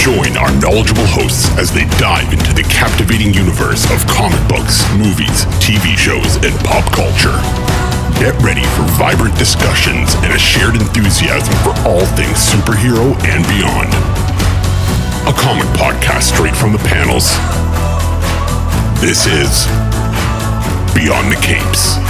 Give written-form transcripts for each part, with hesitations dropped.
Join our knowledgeable hosts as they dive into the captivating universe of comic books, movies, TV shows, and pop culture. Get ready for vibrant discussions and a shared enthusiasm for all things superhero and beyond. A comic podcast straight from the panels. This is Beyond the Capes.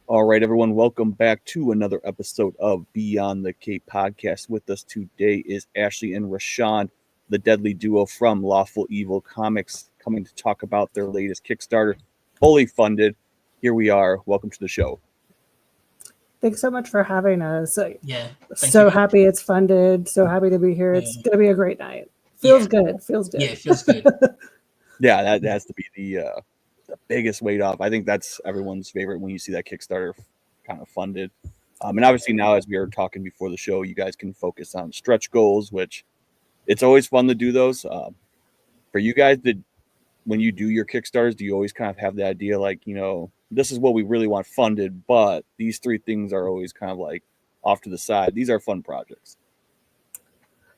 All right, everyone, welcome back to another episode of Beyond the Cape podcast. With us today is Ashley and Rashawn, the deadly duo from LawfulEvil Comics, coming to talk about their latest Kickstarter, fully funded. Here we are. Welcome to the show. Thanks so much for having us. Yeah. So happy it's funded. So happy to be here. It's going to be a great night. Feels good. Feels good. Yeah, it feels good. Yeah, that has to be the biggest weight off. I think that's everyone's favorite when you see that Kickstarter kind of funded. And obviously now, as we were talking before the show, you guys can focus on stretch goals, which it's always fun to do those. For you guys, when you do your Kickstarters, do you always kind of have the idea like, you know, this is what we really want funded, but these three things are always kind of like off to the side. These are fun projects.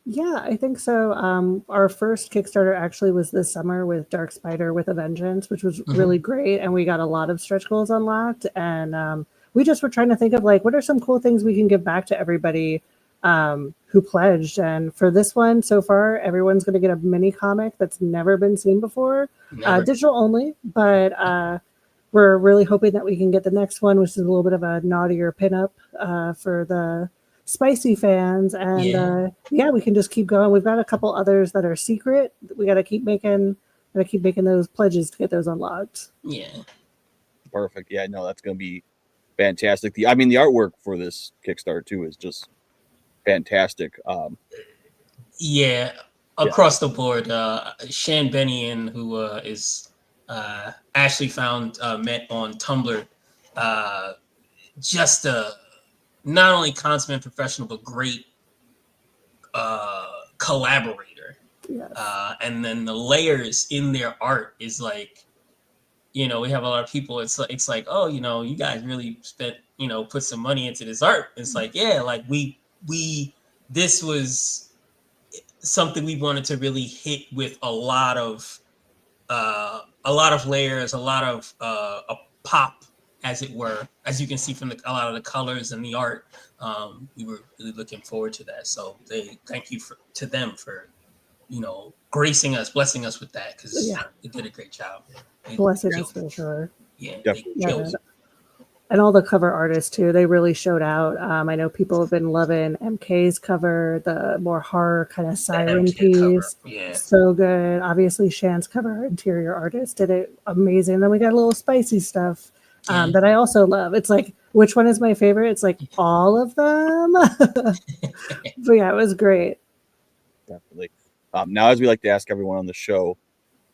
Yeah, I think so. Our first Kickstarter actually was this summer with Dark Spider with a Vengeance, which was really great. And we got a lot of stretch goals unlocked. And we just were trying to think of like, what are some cool things we can give back to everybody who pledged. And for this one, so far, everyone's going to get a mini comic that's never been seen before, digital only. But we're really hoping that we can get the next one, which is a little bit of a naughtier pinup for the spicy fans. And we can just keep going. We've got a couple others that are secret. We got to keep making those pledges to get those unlocked. Yeah. Perfect. Yeah, no, that's going to be fantastic. The artwork for this Kickstarter too is just fantastic. Across the board. Shan Benian, who is Ashley met on Tumblr, just a not only consummate professional but great collaborator. Yes. And then the layers in their art is like, you know, we have a lot of people. It's like, oh, you know, you guys really spent, you know, put some money into this art. It's like, yeah, like this was something we wanted to really hit with a lot of layers, a lot of a pop, as it were, as you can see from a lot of the colors and the art. We were really looking forward to that. So thank you to them for, you know, blessing us with that, because they did a great job. Blessing us for sure. Yeah, definitely. And all the cover artists too, they really showed out. I know people have been loving MK's cover, the more horror kind of siren piece. Cover. Yeah. So good. Obviously Shan's cover interior artist did it amazing. Then we got a little spicy stuff that I also love. It's like, which one is my favorite? It's like all of them. But yeah, it was great. Definitely. Now, as we like to ask everyone on the show,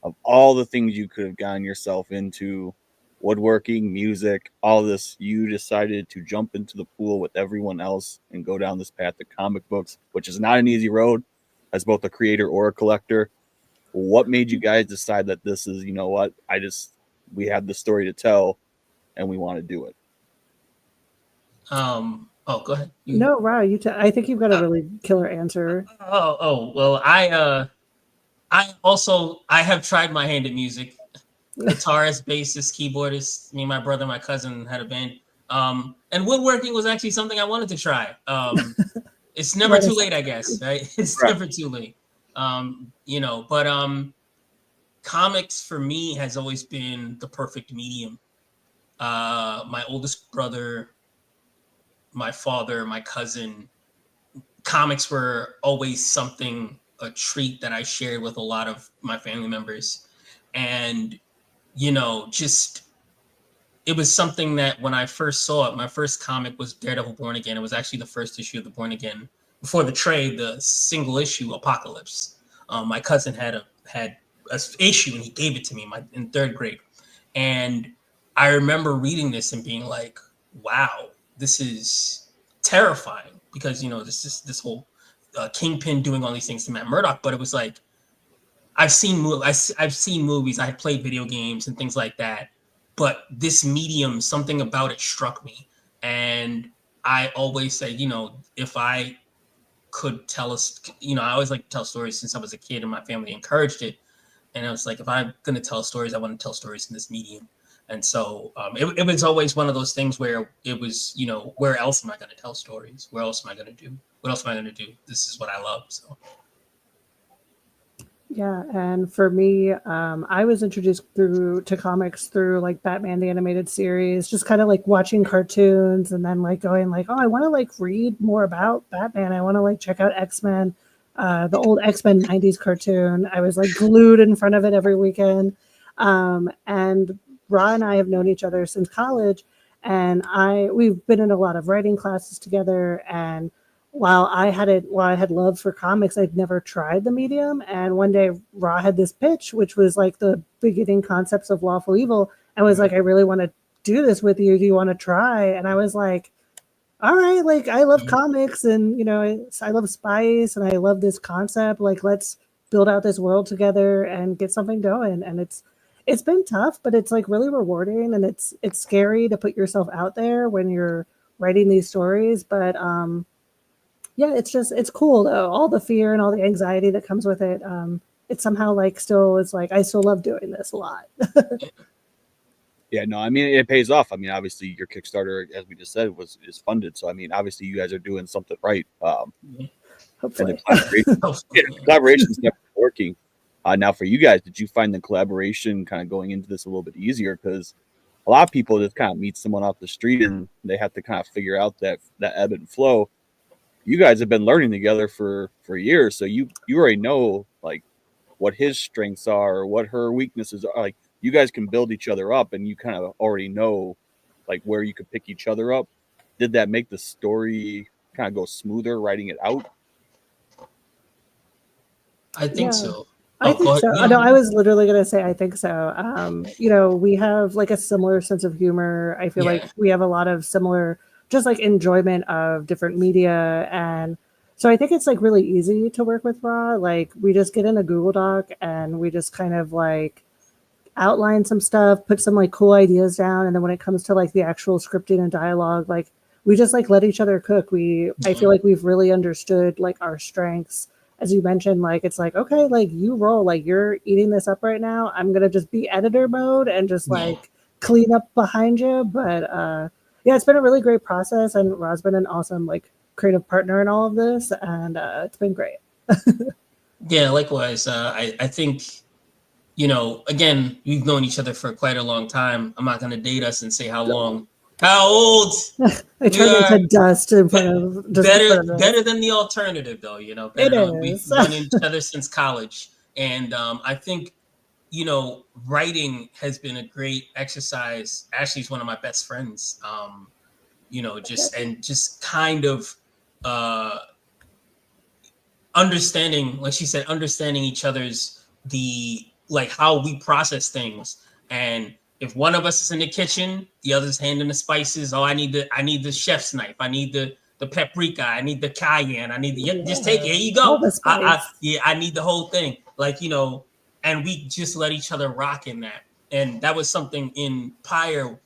of all the things you could have gotten yourself into, woodworking, music, all this, you decided to jump into the pool with everyone else and go down this path of comic books, which is not an easy road as both a creator or a collector. What made you guys decide that this is, you know what, we have the story to tell and we want to do it? Go ahead. No, wow, I think you've got a really killer answer. Well, I have tried my hand at music. Guitarist, bassist, keyboardist. Me, my brother, my cousin had a band. And woodworking was actually something I wanted to try. It's never too late, I guess, right? It's never too late. But comics for me has always been the perfect medium. My oldest brother, my father, my cousin, comics were always a treat that I shared with a lot of my family members. And you know, it was something that when I first saw it, my first comic was Daredevil Born Again. It was actually the first issue of the Born Again. Before the trade, the single issue Apocalypse. My cousin had an issue and he gave it to me in third grade. And I remember reading this and being like, wow, this is terrifying, because, you know, this whole Kingpin doing all these things to Matt Murdock. But it was like, I've seen movies, I had played video games and things like that, but this medium, something about it struck me. And I always say, if I could tell us, I always like to tell stories since I was a kid and my family encouraged it. And I was like, if I'm going to tell stories, I want to tell stories in this medium. And so it was always one of those things where it was, where else am I going to tell stories? Where else am I going to do? What else am I going to do? This is what I love. So. Yeah, and for me, I was introduced to comics through like Batman the animated series, just kind of like watching cartoons and then like going like, oh, I want to like read more about Batman. I want to like check out X-Men, the old X-Men 90s cartoon. I was like glued in front of it every weekend. And Ra and I have known each other since college, and we've been in a lot of writing classes together. And while I had love for comics, I'd never tried the medium. And one day Ra had this pitch, which was like the beginning concepts of Lawful Evil, and was like, I really want to do this with you. Do you want to try? And I was like, all right, like I love comics, and I love spice, and I love this concept. Like, let's build out this world together and get something going. And it's been tough, but it's like really rewarding, and it's scary to put yourself out there when you're writing these stories. But yeah, it's cool though. All the fear and all the anxiety that comes with it. It's somehow like still is like I still love doing this a lot. Yeah, no, I mean it pays off. I mean, obviously your Kickstarter, as we just said, is funded. So I mean, obviously you guys are doing something right. Hopefully, and the collaboration's never working. Now for you guys, did you find the collaboration kind of going into this a little bit easier? Because a lot of people just kind of meet someone off the street and they have to kind of figure out that ebb and flow. You guys have been learning together for years, so you already know like what his strengths are, or what her weaknesses are. Like you guys can build each other up, and you kind of already know like where you could pick each other up. Did that make the story kind of go smoother writing it out? I think so. I think so. No, I was literally going to say, I think so. We have like a similar sense of humor. I feel like we have a lot of similar, just like enjoyment of different media. And so I think it's like really easy to work with Ra. Like we just get in a Google Doc and we just kind of like outline some stuff, put some like cool ideas down. And then when it comes to like the actual scripting and dialogue, like we just like let each other cook. I feel like we've really understood like our strengths. As you mentioned, like it's like, okay, like you roll, like you're eating this up right now. I'm gonna just be editor mode and just like clean up behind you. But yeah, it's been a really great process, and Ra's been an awesome like creative partner in all of this, and it's been great. Yeah, likewise. I think, again, we've known each other for quite a long time. I'm not gonna date us and say how long. How old? I turned into dust in front of better than the alternative, though. We've known each other since college, and I think writing has been a great exercise. Ashley's one of my best friends. Just kind of understanding, like she said, understanding each other's how we process things. And if one of us is in the kitchen, the other's handing the spices. Oh, I need the chef's knife. I need the paprika. I need the cayenne. I need just take it. Here you go. I need the whole thing. And we just let each other rock in that. And that was something in Pyre,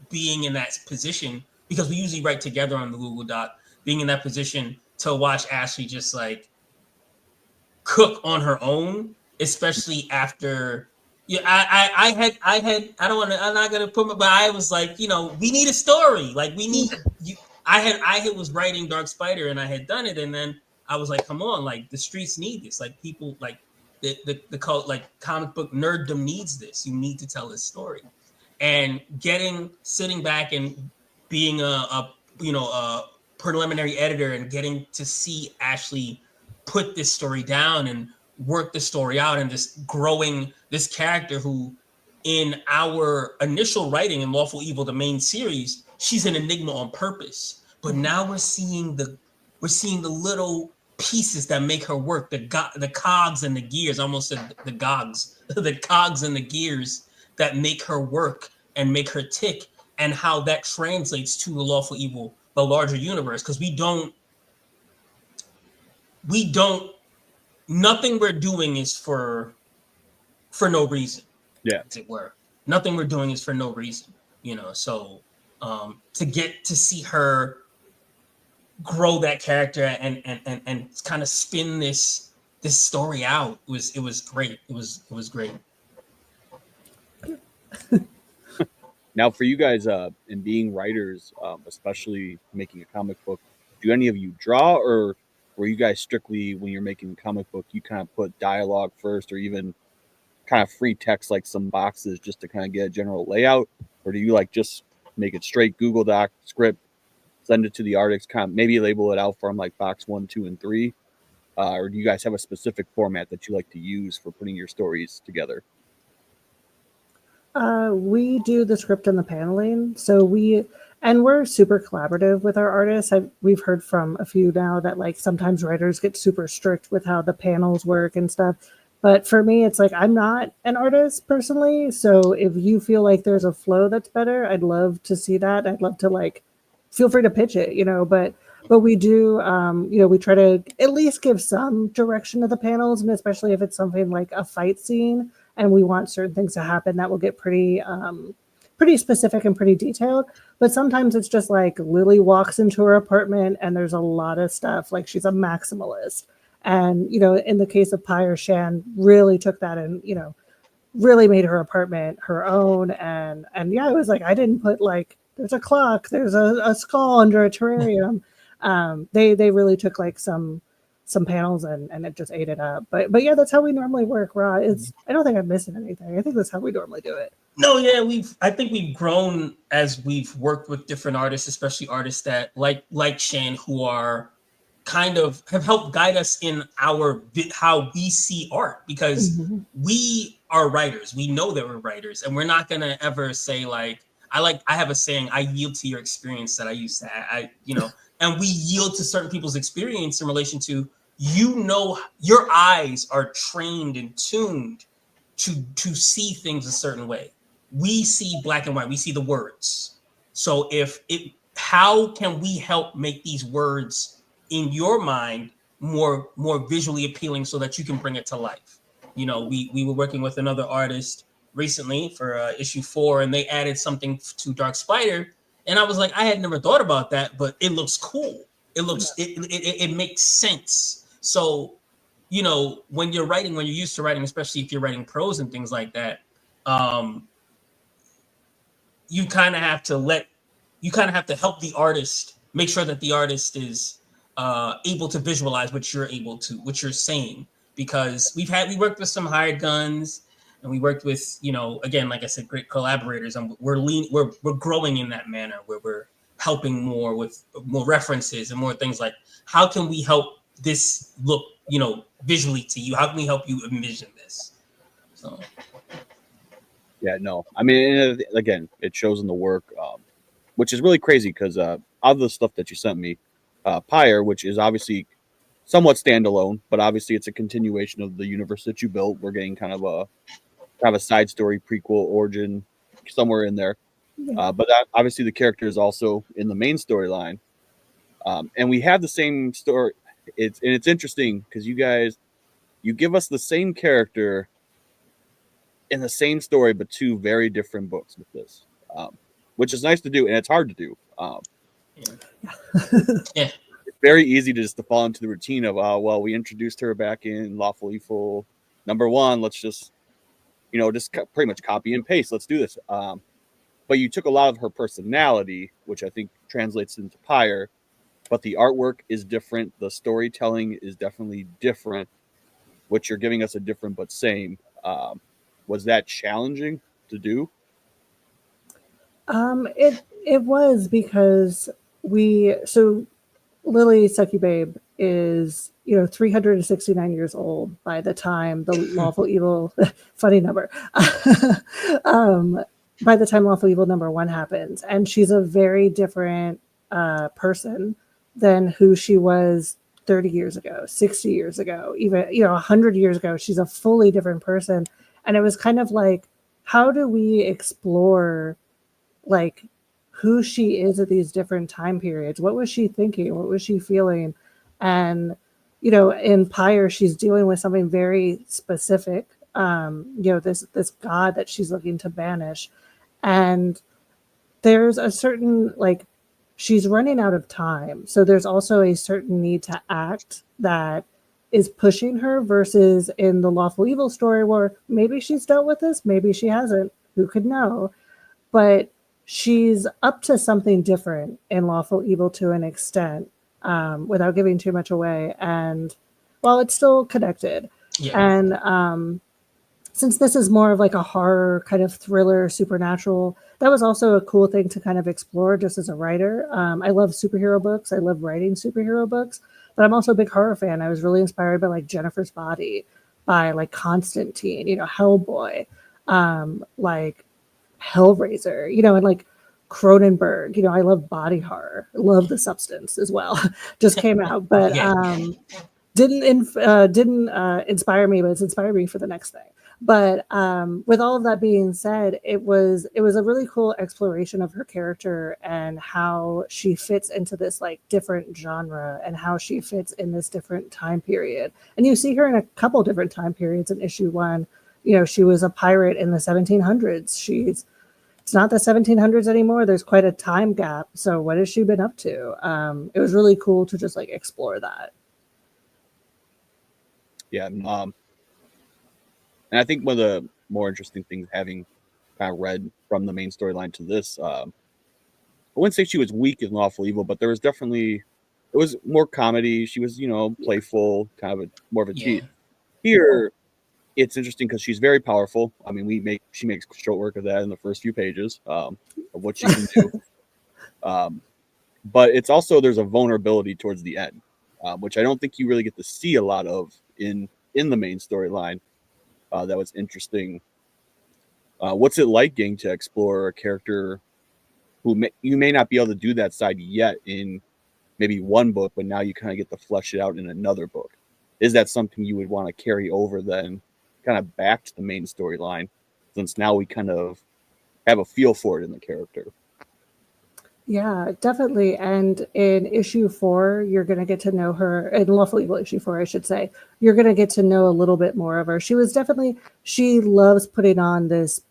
being in that position, because we usually write together on the Google Doc, being in that position to watch Ashley just like cook on her own, especially after. Yeah, I'm not gonna put my, but I was like, we need a story. Like we need you. I was writing Dark Spider and I had done it, and then I was like, come on, like the streets need this. Like people, like the cult, like comic book nerddom needs this. You need to tell this story. And sitting back and being a preliminary editor and getting to see Ashley put this story down and work the story out, and just growing this character who, in our initial writing in Lawful Evil, the main series, she's an enigma on purpose. But now we're seeing the little pieces that make her work, the cogs and the gears, almost the gogs, the cogs and the gears that make her work and make her tick, and how that translates to the Lawful Evil, the larger universe. Because nothing we're doing is for no reason. Yeah, as it were. Nothing we're doing is for no reason. So to get to see her grow that character and kind of spin this story out. It was great. It was great. Now, for you guys, in being writers, especially making a comic book, do any of you draw, or were you guys strictly, when you're making a comic book, you kind of put dialogue first, or even kind of free text like some boxes just to kind of get a general layout, or do you like just make it straight Google Doc script, send it to the artist, kind of maybe label it out for them like box 1, 2, and 3, or do you guys have a specific format that you like to use for putting your stories together? We do the script and the paneling. So we're super collaborative with our artists. We've heard from a few now that like sometimes writers get super strict with how the panels work and stuff. But for me, it's like I'm not an artist personally. So if you feel like there's a flow that's better, I'd love to see that. I'd love to like feel free to pitch it, but we do, we try to at least give some direction to the panels, and especially if it's something like a fight scene and we want certain things to happen, that will get pretty specific and pretty detailed. But sometimes it's just like Lily walks into her apartment and there's a lot of stuff, like she's a maximalist. And, in the case of Pyre, Shan really took that and, really made her apartment her own. And yeah, it was like, I didn't put like, there's a clock, there's a skull under a terrarium. They really took like some panels and it just ate it up. But yeah, that's how we normally work, Raw. I don't think I'm missing anything. I think that's how we normally do it. No, yeah, I think we've grown as we've worked with different artists, especially artists that like Shan, who are kind of have helped guide us in how we see art, because we are writers. We know that we're writers, and we're not gonna ever say like I have a saying, I yield to your experience, that I used to and we yield to certain people's experience in relation to, your eyes are trained and tuned to see things a certain way. We see black and white, we see the words. So how can we help make these words in your mind more visually appealing so that you can bring it to life? We were working with another artist recently for issue 4, and they added something to Dark Spider, and I was like, I had never thought about that, but it looks cool. It looks it makes sense. So when you're used to writing, especially if you're writing prose and things like that, you kind of have to help the artist, make sure that the artist is able to visualize what you're saying, because we worked with some hired guns, and we worked with, again, like I said, great collaborators, and we're growing in that manner where we're helping more with more references and more things like, how can we help this look, visually to you? How can we help you envision this? So. Yeah, no, I mean, again, it shows in the work, which is really crazy because out of the stuff that you sent me, Pyre, which is obviously somewhat standalone, but obviously it's a continuation of the universe that you built. We're getting kind of a side story, prequel, origin somewhere in there. But obviously the character is also in the main storyline. And we have the same story. It's interesting because you give us the same character in the same story, but 2 very different books with this, which is nice to do, and it's hard to do. Yeah. It's very easy to fall into the routine of, we introduced her back in Lawful Evil #1. Let's just, pretty much copy and paste. Let's do this. But you took a lot of her personality, which I think translates into Pyre, but the artwork is different. The storytelling is definitely different, which you're giving us a different but same. Was that challenging to do? It was, because Lily Succubabe is 369 years old by the time the Lawful Evil funny number by the time Lawful Evil #1 happens, and she's a very different person than who she was 30 years ago, 60 years ago, even 100 years ago. She's a fully different person. And it was kind of like, how do we explore like who she is at these different time periods? What was she thinking? What was she feeling? And in Pyre, she's dealing with something very specific. This god that she's looking to banish, and there's a certain she's running out of time. So there's also a certain need to act that is pushing her, versus in the Lawful Evil story where maybe she's dealt with this, maybe she hasn't, who could know? But she's up to something different in Lawful Evil to an extent, without giving too much away. And well, it's still connected. Yeah. And since this is more of like a horror kind of thriller, supernatural, that was also a cool thing to kind of explore just as a writer. I love superhero books. I love writing superhero books, but I'm also a big horror fan. I was really inspired by like Jennifer's Body, by like Constantine, Hellboy, like Hellraiser, and like Cronenberg. I love body horror. Love The Substance as well. Just came out, but didn't inspire me, but it's inspired me for the next thing. But with all of that being said, it was a really cool exploration of her character and how she fits into this like different genre and how she fits in this different time period. And you see her in a couple different time periods in issue 1. She was a pirate in the 1700s. It's not the 1700s anymore. There's quite a time gap. So what has she been up to? It was really cool to just like explore that. Yeah. And I think one of the more interesting things, having kind of read from the main storyline to this, I wouldn't say she was weak in Lawful Evil, but there was definitely, it was more comedy. She was, playful, kind of more of a cheat. Here, it's interesting because she's very powerful. I mean, she makes short work of that in the first few pages of what she can do. But it's also, there's a vulnerability towards the end, which I don't think you really get to see a lot of in the main storyline. That was interesting. What's it like getting to explore a character who you may not be able to do that side yet in maybe one book, but now you kind of get to flesh it out in another book? Is that something you would want to carry over then, kind of back to the main storyline, since now we kind of have a feel for it in the character? Yeah, definitely. And in issue 4, you're going to get to know her. In Lawful Evil issue 4, I should say, you're going to get to know a little bit more of her. She loves putting on this,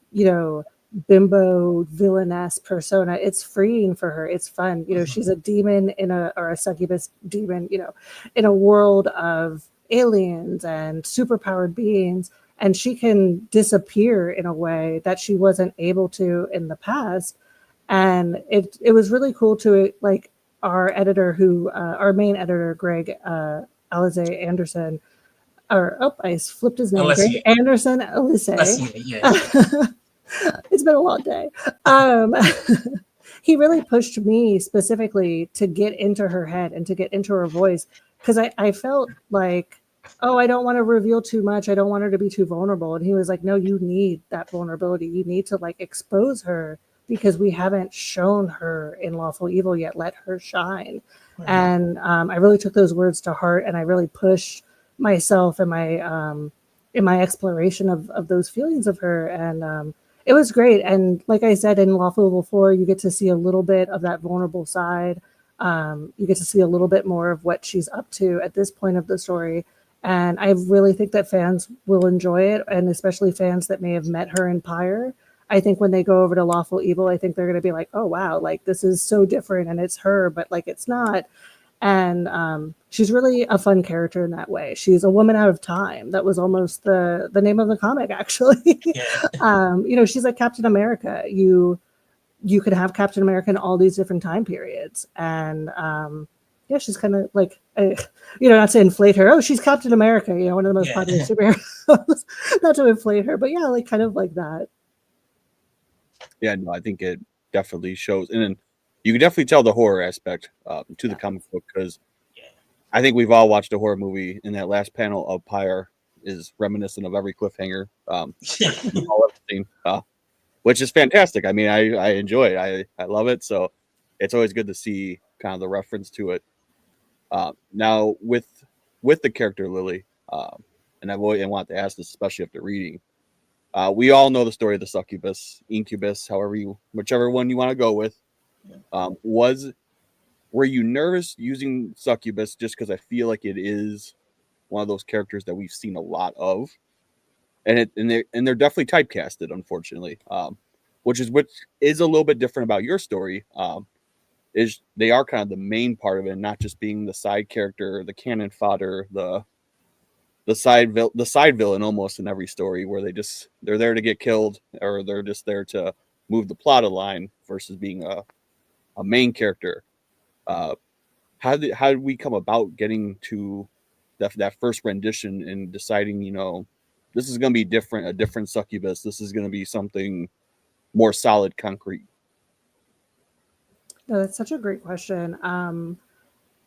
bimbo villainess persona. It's freeing for her. It's fun. She's a demon or a succubus demon, in a world of aliens and superpowered beings. And she can disappear in a way that she wasn't able to in the past. And it was really cool to like our editor our main editor, Greg Alize Anderson, I flipped his name. Greg Anderson Alize. Yeah. It's been a long day. He really pushed me specifically to get into her head and to get into her voice, because I felt like, I don't want to reveal too much. I don't want her to be too vulnerable. And he was like, no, you need that vulnerability. You need to like expose her, because we haven't shown her in Lawful Evil yet. Let her shine. Right. And I really took those words to heart, and I really pushed myself in my exploration of those feelings of her. And it was great. And like I said, in Lawful Evil 4, you get to see a little bit of that vulnerable side. You get to see a little bit more of what she's up to at this point of the story. And I really think that fans will enjoy it, and especially fans that may have met her in Pyre. I think when they go over to Lawful Evil, I think they're going to be like, oh, wow, like this is so different, and it's her, but like it's not. And she's really a fun character in that way. She's a woman out of time. That was almost the name of the comic, actually. Yeah. She's like Captain America. You could have Captain America in all these different time periods. And yeah, she's kind of like, not to inflate her. Oh, she's Captain America, one of the most popular superheroes. Not to inflate her, but yeah, like kind of like that. Yeah, no, I think it definitely shows. And then you can definitely tell the horror aspect to the comic book, because I think we've all watched a horror movie, and that last panel of Pyre is reminiscent of every cliffhanger we've all ever seen, which is fantastic. I mean, I enjoy it. I love it. So it's always good to see kind of the reference to it. Now with the character Lily, and I've always wanted to ask this, especially after reading. We all know the story of the succubus, incubus, whichever one you want to go with. Were you nervous using succubus, just because I feel like it is one of those characters that we've seen a lot of, and they're definitely typecasted, unfortunately, which is a little bit different about your story. is they are kind of the main part of it, not just being the side character, the cannon fodder, the side villain almost in every story, where they're there to get killed, or they're just there to move the plot line versus being a main character. How did we come about getting to that first rendition and deciding, this is going to be different, a different succubus, this is going to be something more solid, concrete? No, that's such a great question.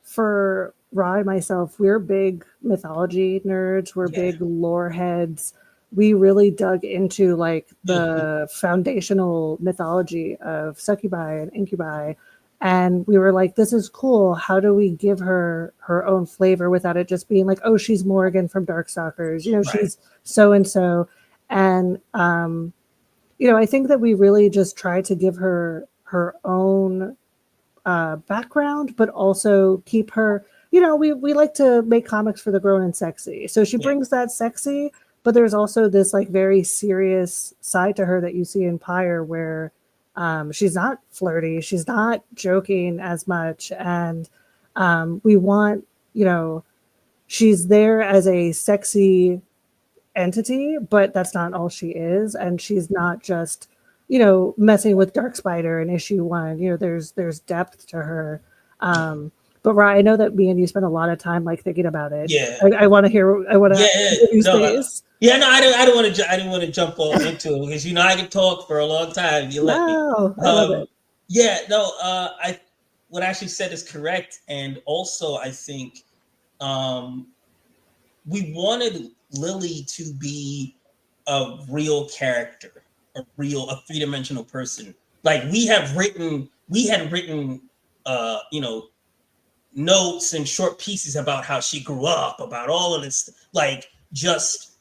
For Ra and myself, we're big mythology nerds. We're big lore heads. We really dug into like the foundational mythology of succubi and incubi. And we were like, this is cool. How do we give her her own flavor without it just being like, oh, she's Morgan from Darkstalkers, she's so-and-so. And, I think that we really just tried to give her her own background, but also keep her, we like to make comics for the grown and sexy. So she brings that sexy, but there's also this like very serious side to her that you see in Pyre, where she's not flirty, she's not joking as much. And we want, she's there as a sexy entity, but that's not all she is. And she's not just messing with Dark Spider in issue 1. There's depth to her. But Ryan, I know that me and you spent a lot of time like thinking about it. Yeah, I want to hear. I want to. I didn't want to jump all into it because I could talk for a long time. You let me. I love it. Yeah, no. What Ashley said is correct, and also I think we wanted Lily to be a real character. A 3-dimensional person. Like we had written, notes and short pieces about how she grew up, about all of this, like just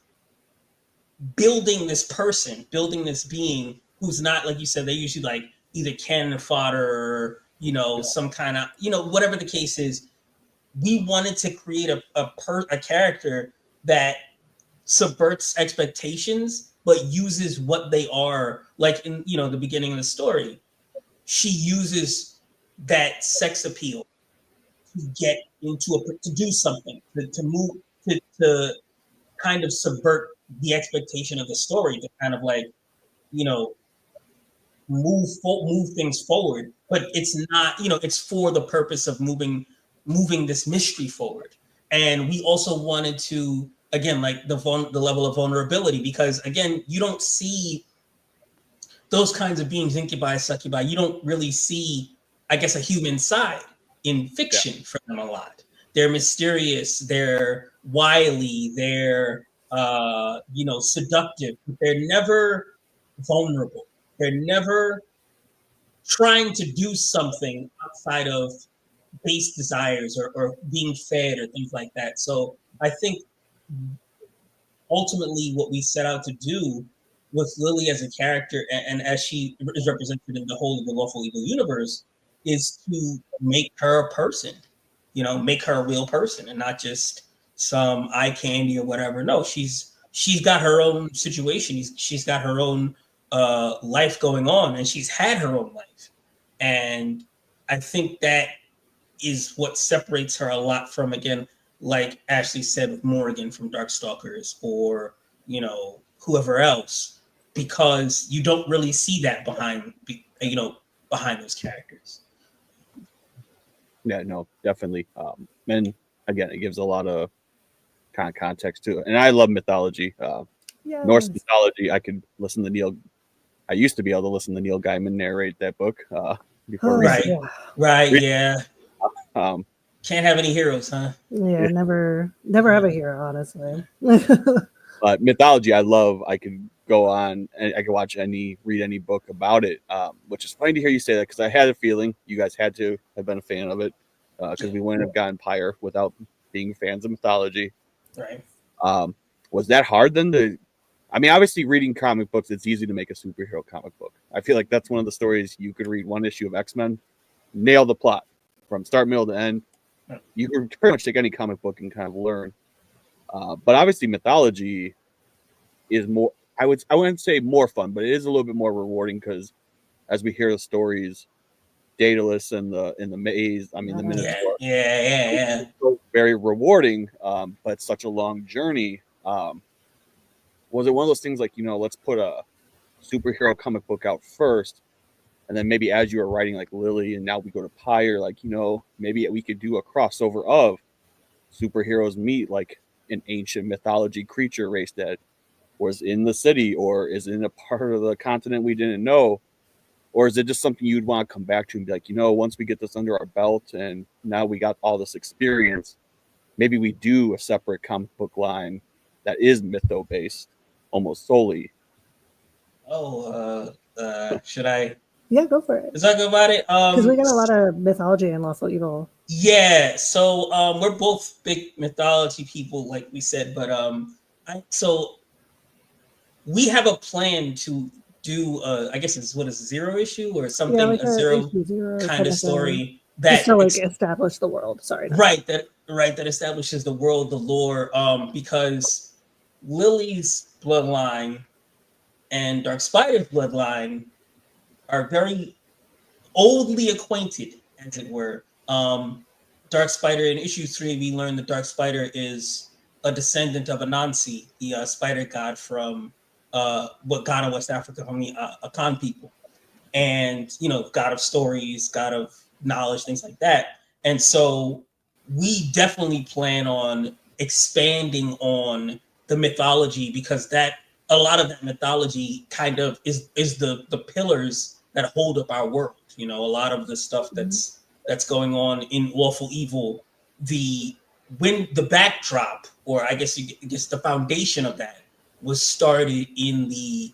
building this person, building this being who's not, like you said, they usually like either cannon fodder or, some kind of, whatever the case is. We wanted to create a character that subverts expectations, but uses what they are. Like in the beginning of the story, she uses that sex appeal to get to do something, to move, to kind of subvert the expectation of the story, to kind of like move things forward. But it's not, it's for the purpose of moving this mystery forward. And we also wanted to, again, like the level of vulnerability, because again, you don't see those kinds of beings, incubi, succubi. You don't really see, I guess, a human side in fiction for them a lot. They're mysterious, they're wily, they're seductive, but they're never vulnerable. They're never trying to do something outside of base desires or being fed or things like that. So I think ultimately what we set out to do with Lily as a character, and as she is represented in the whole of the Lawful Evil universe, is to make her a person, make her a real person and not just some eye candy or whatever. No, she's got her own situation. She's got her own life going on, and she's had her own life. And I think that is what separates her a lot from, again, like Ashley said with Morgan from Darkstalkers or, whoever else, because you don't really see that behind those characters. Yeah, no, definitely. And again, it gives a lot of kind of context to it. And I love mythology. Norse mythology. I could listen to Neil. I used to be able to listen to Neil Gaiman narrate that book before. Yeah. Can't have any heroes, huh? Yeah, never have a hero, honestly. But mythology, I love. I could go on and I could read any book about it, which is funny to hear you say that, because I had a feeling you guys had to have been a fan of it, because we wouldn't have gotten Pyre without being fans of mythology. Right. Was that hard then obviously reading comic books, it's easy to make a superhero comic book. I feel like that's one of the stories you could read one issue of X-Men, nail the plot from start, middle to end. You can pretty much take any comic book and kind of learn. But obviously mythology is more, I wouldn't say more fun, but it is a little bit more rewarding, because as we hear the stories, Daedalus in the maze. I mean, the Minotaur. Yeah. So very rewarding, but such a long journey. Was it one of those things like, let's put a superhero comic book out first, and then maybe as you were writing like Lily, and now we go to Pyre, like, maybe we could do a crossover of superheroes meet like an ancient mythology creature race that was in the city or is in a part of the continent we didn't know? Or is it just something you'd want to come back to and be like, once we get this under our belt and now we got all this experience, maybe we do a separate comic book line that is mytho based almost solely? Should I? Yeah, go for it. Talk about it. Because we got a lot of mythology and Lawful Evil. Yeah, so we're both big mythology people, like we said, but so we have a plan to do I guess it's what is zero issue or something, like a zero kind of story that just to like establish the world. That establishes the world, the lore, because Lily's bloodline and Dark Spider's bloodline are very oldly acquainted, as it were. Dark Spider, in issue 3, we learned that Dark Spider is a descendant of Anansi, the spider god from God of West Africa, from the Akan people, and god of stories, god of knowledge, things like that. And so we definitely plan on expanding on the mythology, because that a lot of that mythology kind of is the pillars that hold up our world. A lot of the stuff that's going on in Lawful Evil, the backdrop, or I guess the foundation of that was started in the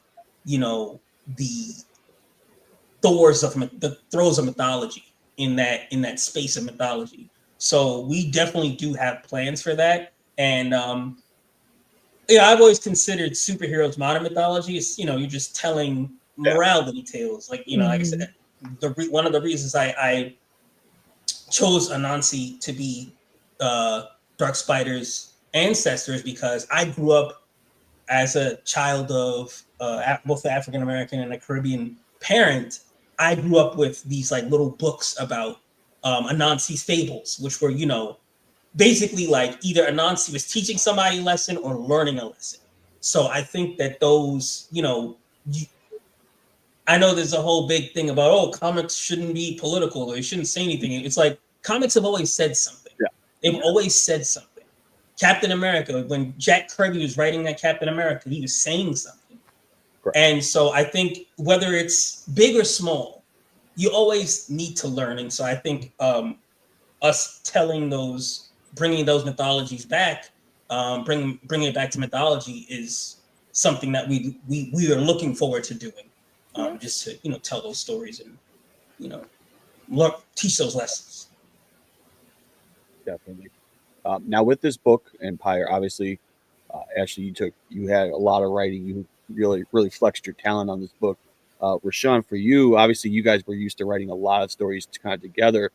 throes of mythology, in that space of mythology. So we definitely do have plans for that. And I've always considered superheroes modern mythology. It's you're just telling morality tales, like like I said, one of the reasons I chose Anansi to be Dark Spider's ancestors, because I grew up as a child of both African American and a Caribbean parent. I grew up with these like little books about Anansi's fables, which were basically like either Anansi was teaching somebody a lesson or learning a lesson. So I think that those I know there's a whole big thing about, comics shouldn't be political, or they shouldn't say anything. It's like comics have always said something. Yeah. They've always said something. Captain America, when Jack Kirby was writing that Captain America, he was saying something. Correct. And so I think whether it's big or small, you always need to learn. And so I think us bringing those mythologies back, bringing it back to mythology is something that we are looking forward to doing. Just to tell those stories and teach those lessons. Definitely. Now with this book and Pyre, obviously, Ashley, you had a lot of writing. You really flexed your talent on this book. Rashawn, for you, obviously, you guys were used to writing a lot of stories kind of together,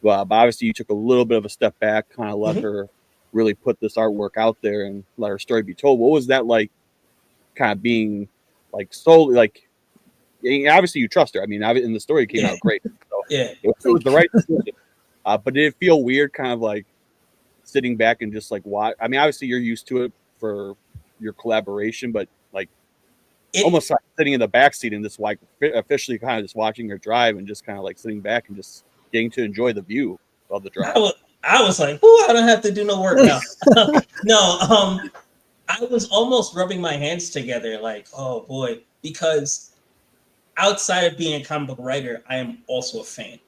but obviously, you took a little bit of a step back, kind of let her really put this artwork out there and let her story be told. What was that like? Kind of being like solely like. Obviously, you trust her. I mean, in the story, it came out great. So it was the right decision. But did it feel weird, kind of like sitting back and just like watch? I mean, obviously, you're used to it for your collaboration, but like almost like sitting in the backseat and just like officially kind of just watching her drive and just kind of like sitting back and just getting to enjoy the view of the drive. I was like, I don't have to do no work now. No, I was almost rubbing my hands together like, oh boy, because outside of being a comic book writer, I am also a fan.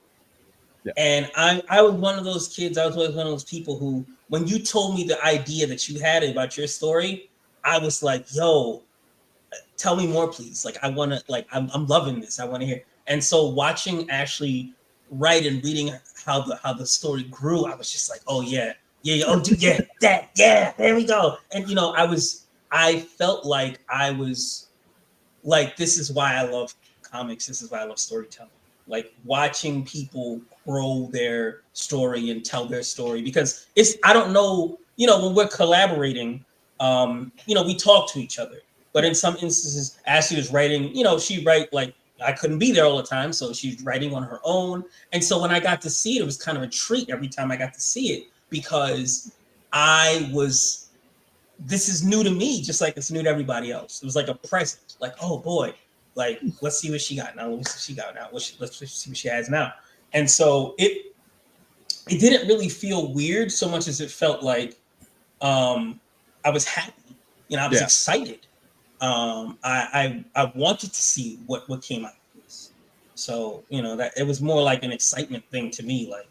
Yeah. And I was one of those kids. I was always one of those people who, when you told me the idea that you had about your story, I was like, yo, tell me more, please. Like, I want to, like, I'm loving this. I want to hear. And so watching Ashley write and reading how the story grew, I was just like, oh yeah, oh dude, there we go. And I felt like I was like, this is why I love comics. This is why I love storytelling. Like watching people grow their story and tell their story, because I don't know, when we're collaborating, we talk to each other, but in some instances, Ashley was writing, she'd write like I couldn't be there all the time, so she's writing on her own. And so when I got to see it, it was kind of a treat every time I got to see it, because this is new to me, just like it's new to everybody else. It was like a present, like, oh boy, like, let's see what she got now. Let's see what she got now. Let's see what she has now. And so it didn't really feel weird so much as it felt like I was happy. I was excited. I wanted to see what came out of this. So, that it was more like an excitement thing to me, like,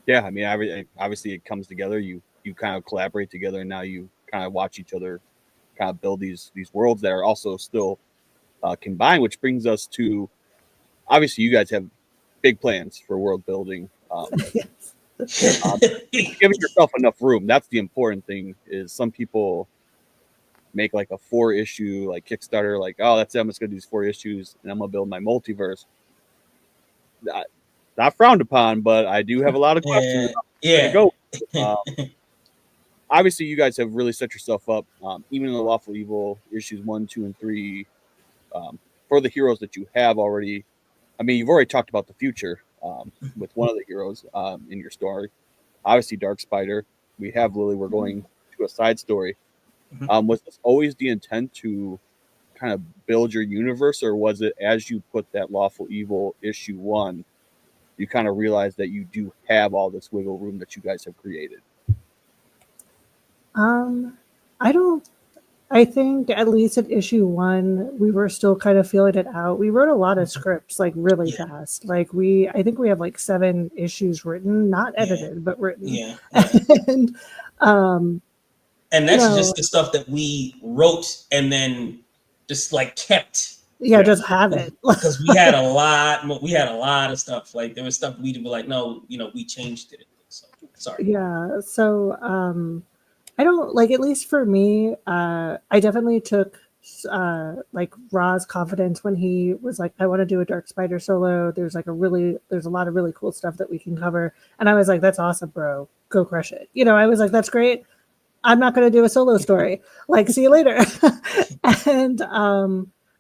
Yeah, I mean, obviously it comes together. You kind of collaborate together, and now you kind of watch each other kind of build these worlds that are also still combined, which brings us to, obviously you guys have big plans for world building. Giving yourself enough room. That's the important thing. Is some people make like a 4-issue like Kickstarter, like, oh, that's it, I'm just gonna do these 4 issues and I'm gonna build my multiverse. Not frowned upon, but I do have a lot of questions. Go. Obviously, you guys have really set yourself up, even in the Lawful Evil issues 1, 2, and 3, for the heroes that you have already. I mean, you've already talked about the future with one of the heroes in your story. Obviously, Dark Spider. We have Lily. We're going to a side story. Was this always the intent to kind of build your universe, or was it as you put that Lawful Evil issue 1, you kind of realize that you do have all this wiggle room that you guys have created? I think at least at issue 1, we were still kind of feeling it out. We wrote a lot of scripts, like really fast. Like I think we have like 7 issues written, not edited, but written. And that's just the stuff that we wrote and then just like kept. Just have it, because we had a lot of stuff. Like there was stuff we were like, no, we changed it. So sorry. So I don't, like, at least for me, I definitely took like Ra's confidence when he was like, I want to do a Dark Spider solo. There's a lot of really cool stuff that we can cover. And I was like, that's awesome, bro. Go crush it. I was like, that's great. I'm not going to do a solo story. Like, see you later. And,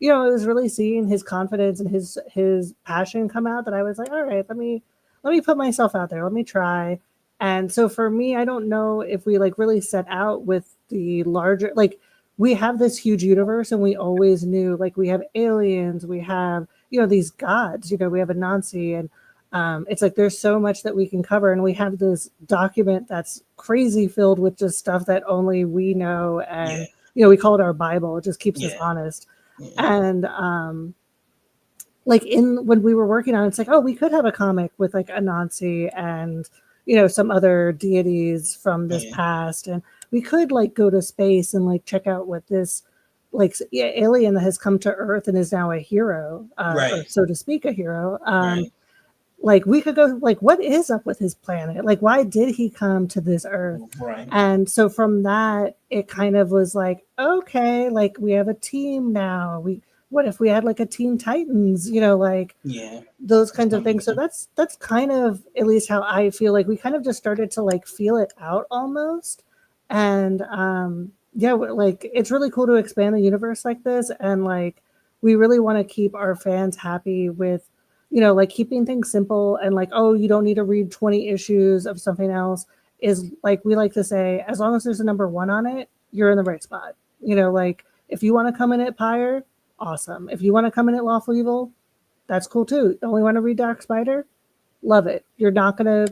it was really seeing his confidence and his passion come out that I was like, all right, let me put myself out there. Let me try. And so for me, I don't know if we like really set out with the larger, like, we have this huge universe and we always knew, like, we have aliens, we have, these gods, we have Anansi, and it's like there's so much that we can cover, and we have this document that's crazy filled with just stuff that only we know, and we call it our Bible. It just keeps us honest. And like when we were working on it, it's like, oh, we could have a comic with like Anansi and some other deities from this past, and we could like go to space and like check out what this alien that has come to Earth and is now a hero, or so to speak, a hero. Like we could go, like, what is up with his planet? Like, why did he come to this Earth? And so from that, it kind of was like, okay, like we have a team now. What if we had like a Teen Titans, those kinds of things. So that's kind of at least how I feel. Like we kind of just started to like feel it out almost. And like it's really cool to expand the universe like this. And like we really want to keep our fans happy with, like keeping things simple, and like, oh, you don't need to read 20 issues of something else. Is like, we like to say, as long as there's a number 1 on it, you're in the right spot. Like if you want to come in at Pyre, awesome. If you want to come in at Lawful Evil, that's cool too. You only want to read Dark Spider, love it. You're not going to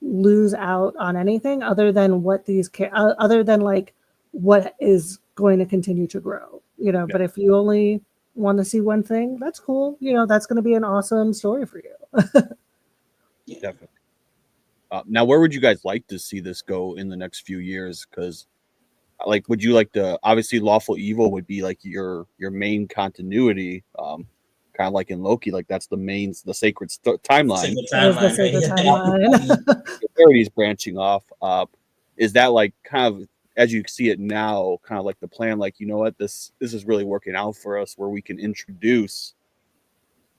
lose out on anything other than what like what is going to continue to grow, But if you only want to see one thing, that's cool. That's going to be an awesome story for you. Definitely. Now, where would you guys like to see this go in the next few years? Because, like, would you like to? Obviously, Lawful Evil would be like your main continuity, kind of like in Loki. Like that's the sacred timeline. The sacred timeline. Charity's branching off. Is that like kind of, as you see it now, kind of like the plan? Like, you know what, this is really working out for us, where we can introduce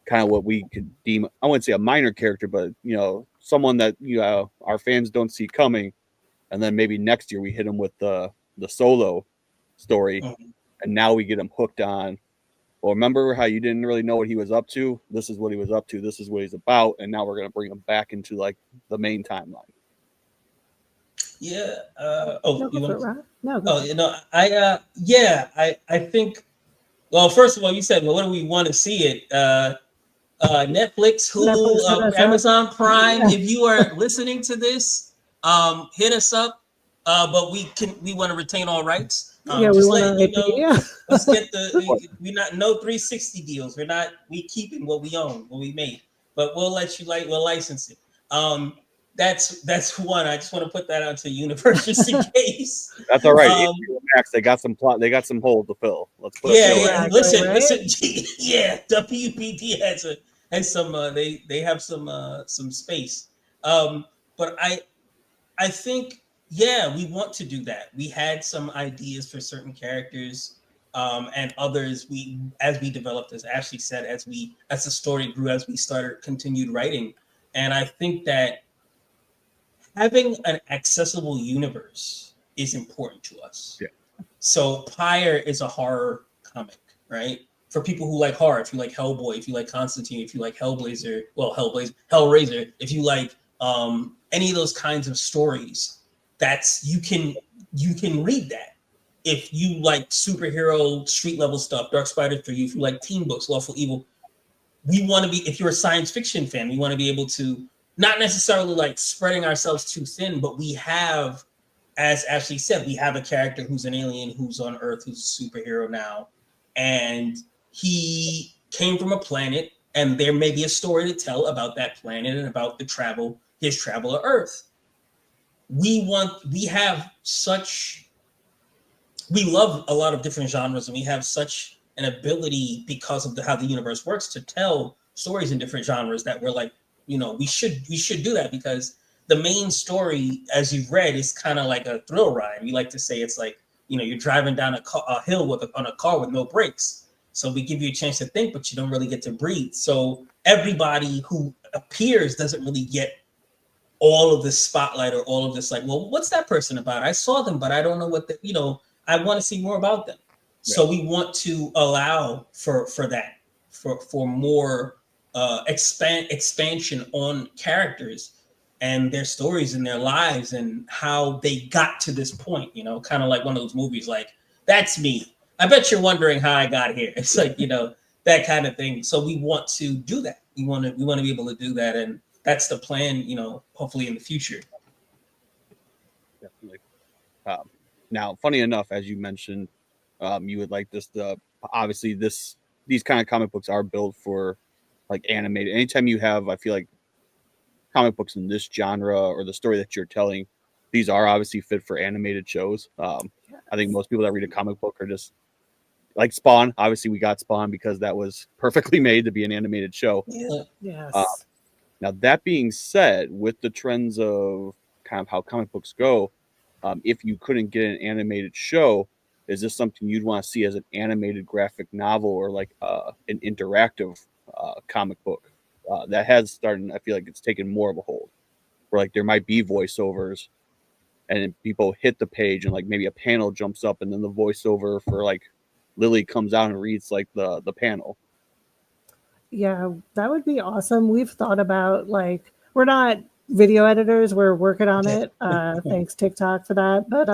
kind of what we could deem, I wouldn't say a minor character, but someone that our fans don't see coming, and then maybe next year we hit them with the solo story, and now we get them hooked on well, remember how you didn't really know what he was up to? This is what he was up to. This is what he's about. And now we're going to bring him back into like the main timeline. Yeah. No, You go for want? it, Ron. No, go Oh, for it. you know, I think. Well, first of all, you said, well, what do we want to see it? Netflix, Netflix, hit Hulu, us up. Amazon Prime. Yeah. If you are listening to this, hit us up. But we want to retain all rights. Yeah, we Just want letting our you IP. know, Yeah. let's get we not no 360 deals. We keeping what we own, what we made. But we'll we'll license it. That's one. I just want to put that out to the universe just in case. That's all right. HBO Max, they got some plot. They got some holes to fill. Let's put Yeah, fill yeah. it. Listen, right? listen. Yeah, WPD has some. They have some space. But I think, yeah, we want to do that. We had some ideas for certain characters, and others as we developed, as Ashley said, as the story grew, as we continued writing, and I think that having an accessible universe is important to us. Yeah. So Pyre is a horror comic, right? For people who like horror, if you like Hellboy, if you like Constantine, if you like Hellraiser, if you like any of those kinds of stories, you can read that. If you like superhero street level stuff, Dark Spider for you, if you like teen books, Lawful Evil, we want to be, if you're a science fiction fan, we want to be able to not necessarily like spreading ourselves too thin, but we have, as Ashley said, we have a character who's an alien who's on Earth, who's a superhero now, and he came from a planet, and there may be a story to tell about that planet and about his travel to Earth. We love a lot of different genres, and we have such an ability because of how the universe works to tell stories in different genres that we're like, we should do that, because the main story, as you've read, is kind of like a thrill ride. We like to say it's like, you're driving down a hill on a car with no brakes. So we give you a chance to think, but you don't really get to breathe. So everybody who appears doesn't really get all of this spotlight or all of this, like, well, what's that person about? I saw them, but I don't know I want to see more about them. Yeah. So we want to allow for that, for more expansion on characters and their stories and their lives and how they got to this point, kind of like one of those movies, like, that's me. I bet you're wondering how I got here. It's like, that kind of thing. So we want to do that. We want to be able to do that. And that's the plan, hopefully in the future. Definitely. Now, funny enough, as you mentioned, you would like this. Obviously, these kind of comic books are built for like animated. Anytime you have, I feel like, comic books in this genre or the story that you're telling, these are obviously fit for animated shows. I think most people that read a comic book are just like Spawn. Obviously, we got Spawn because that was perfectly made to be an animated show. Yeah. Yes. Now, that being said, with the trends of kind of how comic books go, if you couldn't get an animated show, is this something you'd want to see as an animated graphic novel or like an interactive comic book that has started? I feel like it's taken more of a hold, where like there might be voiceovers, and then people hit the page and like maybe a panel jumps up, and then the voiceover for like Lily comes out and reads like the panel. Yeah, that would be awesome. We've thought about, like, we're not video editors, we're working on it. Thanks TikTok for that. But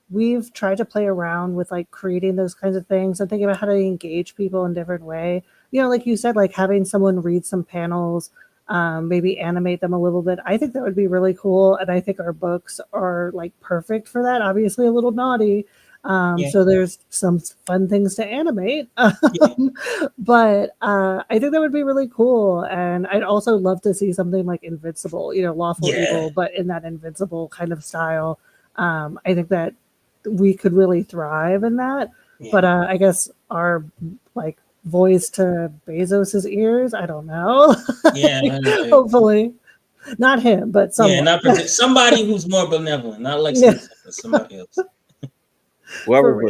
we've tried to play around with like creating those kinds of things and thinking about how to engage people in different way. Like you said, like having someone read some panels, maybe animate them a little bit. I think that would be really cool. And I think our books are like perfect for that. Obviously a little naughty. So there's some fun things to animate, but I think that would be really cool. And I'd also love to see something like Invincible, Lawful Evil, but in that Invincible kind of style. I think that we could really thrive in that. But I guess our like voice to Bezos's ears, I don't know. Hopefully not him, but someone. Somebody who's more benevolent, not like somebody else. Whoever,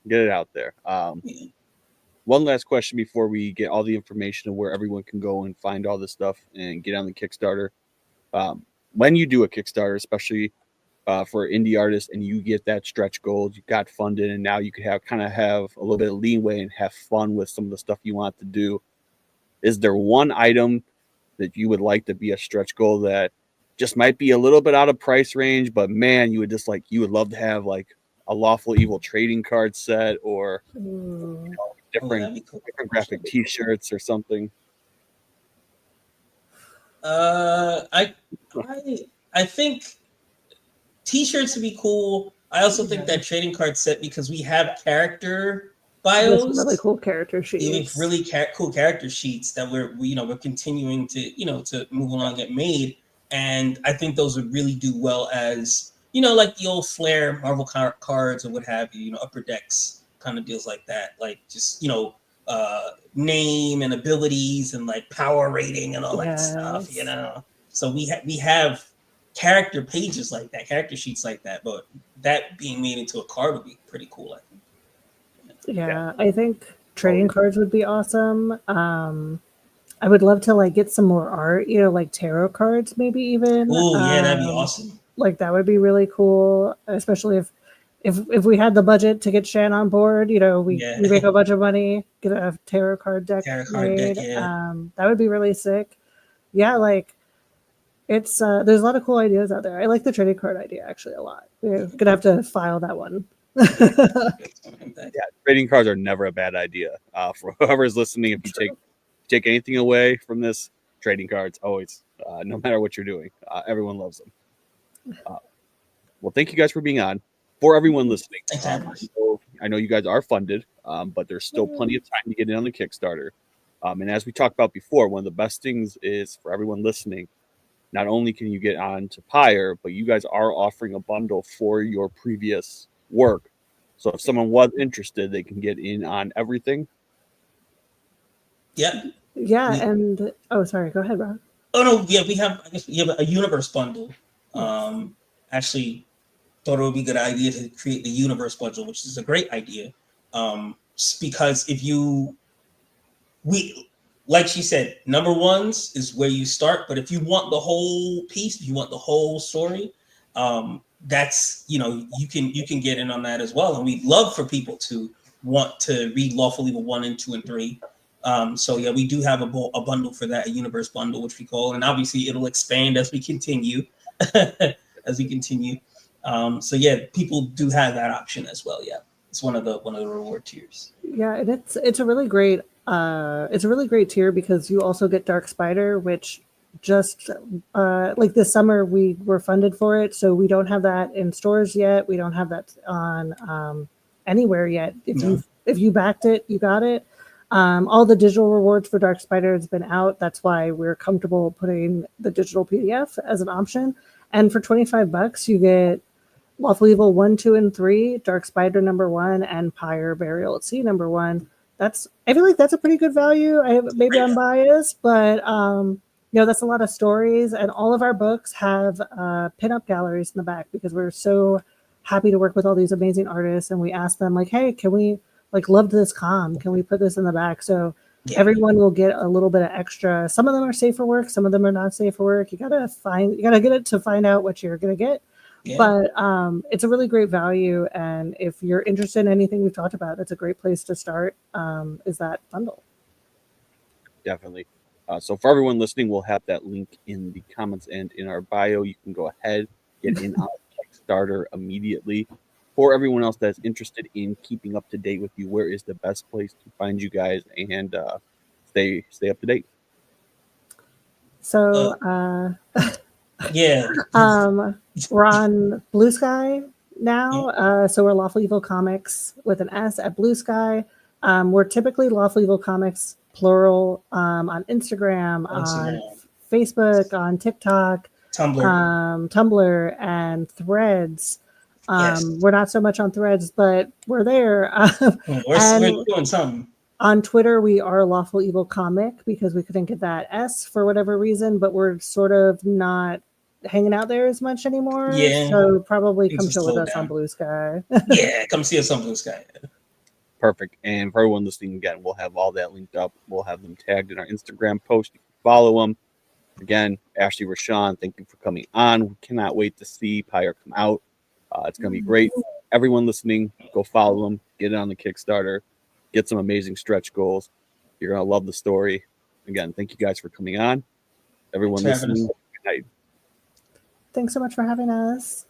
get it out there. One last question before we get all the information of where everyone can go and find all this stuff and get on the Kickstarter. When you do a Kickstarter, especially for indie artists, and you get that stretch goal, you got funded, and now you could have a little bit of leeway and have fun with some of the stuff you want to do. Is there one item that you would like to be a stretch goal that just might be a little bit out of price range, but man, you would love to have like a Lawful Evil trading card set, or different graphic T-shirts or something? I think T-shirts would be cool. I also think that trading card set, because we have character bios, really cool character sheets, really cool character sheets that we're continuing to move along and get made, and I think those would really do well as like the old Flair Marvel cards or what have you, upper decks kind of deals like that, like just name and abilities and like power rating and all that stuff, So we have character pages like that, character sheets like that, but that being made into a card would be pretty cool, I think. Yeah, I think trading cards would be awesome. I would love to like get some more art, like tarot cards, maybe even. Oh yeah, that'd be awesome. Like that would be really cool, especially if we had the budget to get Shan on board. We make a bunch of money, get a tarot card deck made. That would be really sick. Yeah, like it's there's a lot of cool ideas out there. I like the trading card idea actually a lot. We're gonna have to file that one. Yeah, trading cards are never a bad idea. For whoever's listening, if you take anything away from this, trading cards always, no matter what you're doing, everyone loves them. Well, thank you guys for being on. For everyone listening, I know you guys are funded, but there's still plenty of time to get in on the Kickstarter. And as we talked about before, one of the best things is for everyone listening, not only can you get on to Pyre, but you guys are offering a bundle for your previous work. So if someone was interested, they can get in on everything. Yeah. Yeah, and sorry, go ahead, Ron. Oh no, yeah, we have a universe bundle. Actually thought it would be a good idea to create the universe bundle, which is a great idea. Because like she said, number ones is where you start, but if you want the whole piece, if you want the whole story, that's you can get in on that as well. And we'd love for people to want to read Lawful Evil 1 and 2 and 3. So yeah, we do have a bundle for that, a universe bundle, which we call, and obviously it'll expand as we continue. So yeah, people do have that option as well. Yeah, it's one of the reward tiers. Yeah, and it's a really great tier because you also get Dark Spider, which just like this summer we were funded for it, so we don't have that in stores yet. We don't have that on anywhere yet. If you backed it, you got it. All the digital rewards for Dark Spider has been out. That's why we're comfortable putting the digital PDF as an option. And for $25, you get Lawful Evil 1, 2, and 3, Dark Spider #1, and Pyre Burial at Sea #1. I feel like that's a pretty good value. Maybe I'm biased, but that's a lot of stories. And all of our books have pinup galleries in the back because we're so happy to work with all these amazing artists. And we ask them like, hey, can we loved this com? Can we put this in the back? So everyone will get a little bit of extra. Some of them are safe for work. Some of them are not safe for work. You gotta get it to find out what you're gonna get. Yeah. But it's a really great value. And if you're interested in anything we've talked about, it's a great place to start, is that bundle. Definitely. So for everyone listening, we'll have that link in the comments and in our bio. You can go ahead, get in on Kickstarter immediately. For everyone else that's interested in keeping up to date with you, where is the best place to find you guys and stay up to date? So we're on Blue Sky now. So we're Lawful Evil Comics with an S at Blue Sky. We're typically Lawful Evil Comics plural on Instagram, on Facebook, on TikTok, Tumblr, and Threads. We're not so much on Threads, but we're there. We're doing something. On Twitter, we are Lawful Evil Comic because we couldn't get that S for whatever reason, but we're sort of not hanging out there as much anymore. Yeah. So probably come chill with us on Blue Sky. Yeah, come see us on Blue Sky. Perfect. And for everyone listening again, we'll have all that linked up. We'll have them tagged in our Instagram post. You can follow them. Again, Ashley Rashawn, thank you for coming on. We cannot wait to see Pyre come out. It's going to be great. Everyone listening, go follow them, get it on the Kickstarter, get some amazing stretch goals. You're going to love the story. Again, thank you guys for coming on. Everyone Thanks for having listening, us. good night. Thanks so much for having us.